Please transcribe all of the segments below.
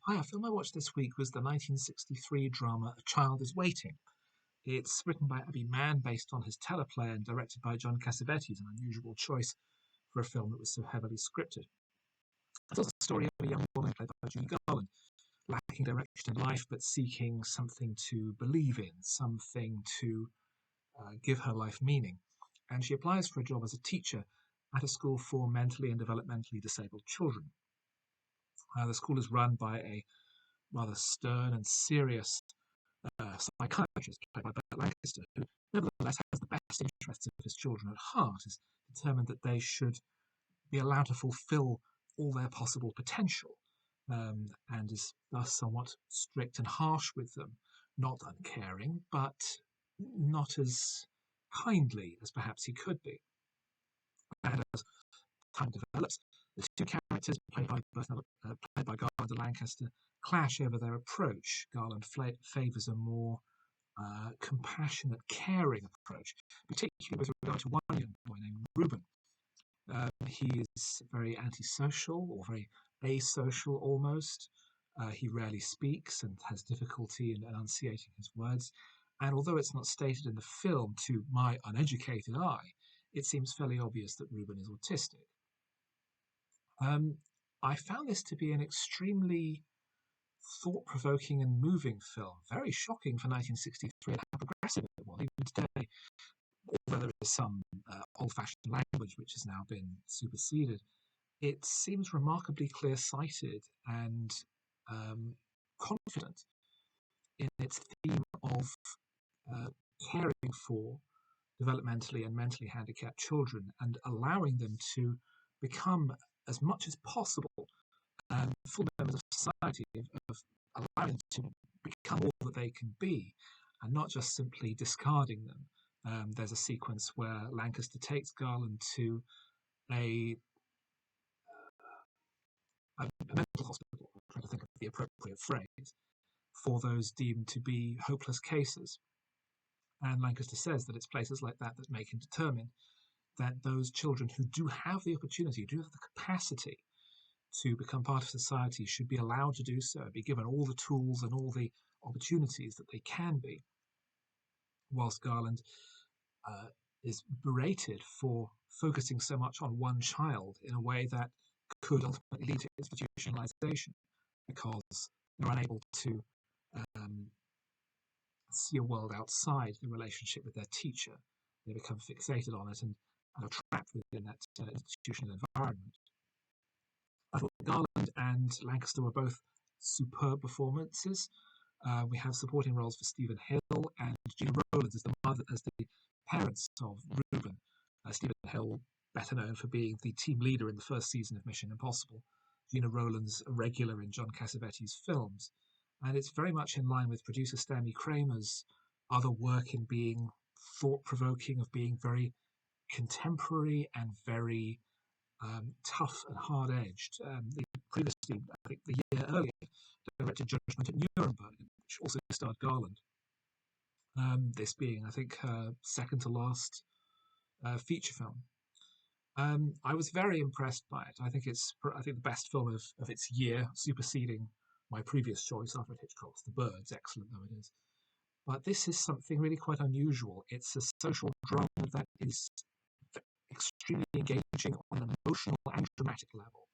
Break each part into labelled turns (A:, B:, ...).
A: Hi, a film I watched this week was the 1963 drama A Child is Waiting. It's written by Abby Mann based on his teleplay and directed by John Cassvetes, an unusual choice for a film that was so heavily scripted. It tells the story of a young woman played by Judy Garland, lacking direction in life but seeking something to believe in, something to give her life meaning. And she applies for a job as a teacher at a school for mentally and developmentally disabled children. The school is run by a rather stern and serious psychiatrist played by Burt Lancaster, who nevertheless has the best interests of his children at heart, is determined that they should be allowed to fulfill all their possible potential, and is thus somewhat strict and harsh with them, not uncaring, but not as kindly as perhaps he could be. And as time develops, the two characters played by Garland and Lancaster clash over their approach. Garland favours a more compassionate, caring approach, particularly with regard to one young boy named Reuben. He is very antisocial or very asocial almost. He rarely speaks and has difficulty in enunciating his words. And although it's not stated in the film to my uneducated eye, it seems fairly obvious that Reuben is autistic. I found this to be an extremely thought-provoking and moving film, very shocking for 1963 and how progressive it was. Even today, although there is some old-fashioned language which has now been superseded, it seems remarkably clear-sighted and confident in its theme of caring for developmentally and mentally handicapped children and allowing them to become, as much as possible, full members of society, of allowing them to become all that they can be and not just simply discarding them. There's a sequence where Lancaster takes Garland to a mental hospital, I'm trying to think of the appropriate phrase, for those deemed to be hopeless cases. And Lancaster says that it's places like that that make him determined that those children who do have the opportunity, do have the capacity to become part of society, should be allowed to do so, be given all the tools and all the opportunities that they can be, whilst Garland is berated for focusing so much on one child in a way that could ultimately lead to institutionalization, because they're unable to see a world outside the relationship with their teacher. They become fixated on it and are trapped within that institutional environment. I thought Garland and Lancaster were both superb performances. We have supporting roles for Stephen Hill and Gena Rowlands as the mother, as the parents of Reuben. Stephen Hill, better known for being the team leader in the first season of Mission Impossible. Gena Rowlands, a regular in John Cassvetes' films. And it's very much in line with producer Stanley Kramer's other work in being thought-provoking, of being very contemporary and very tough and hard-edged. Previously, I think the year earlier, directed Judgment at Nuremberg, which also starred Garland. This being, I think, her second to last feature film. I was very impressed by it. I think the best film of its year, superseding my previous choice, Alfred Hitchcock's The Birds, excellent though it is. But this is something really quite unusual. It's a social drama that is extremely engaging on an emotional and dramatic level.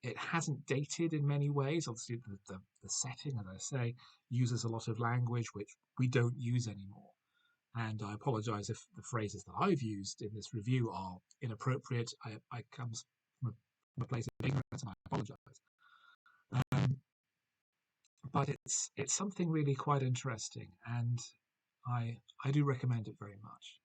A: It hasn't dated in many ways. Obviously, the setting, as I say, uses a lot of language which we don't use anymore. And I apologise if the phrases that I've used in this review are inappropriate. I come from a place of ignorance, and I apologise. But it's something really quite interesting, and I do recommend it very much.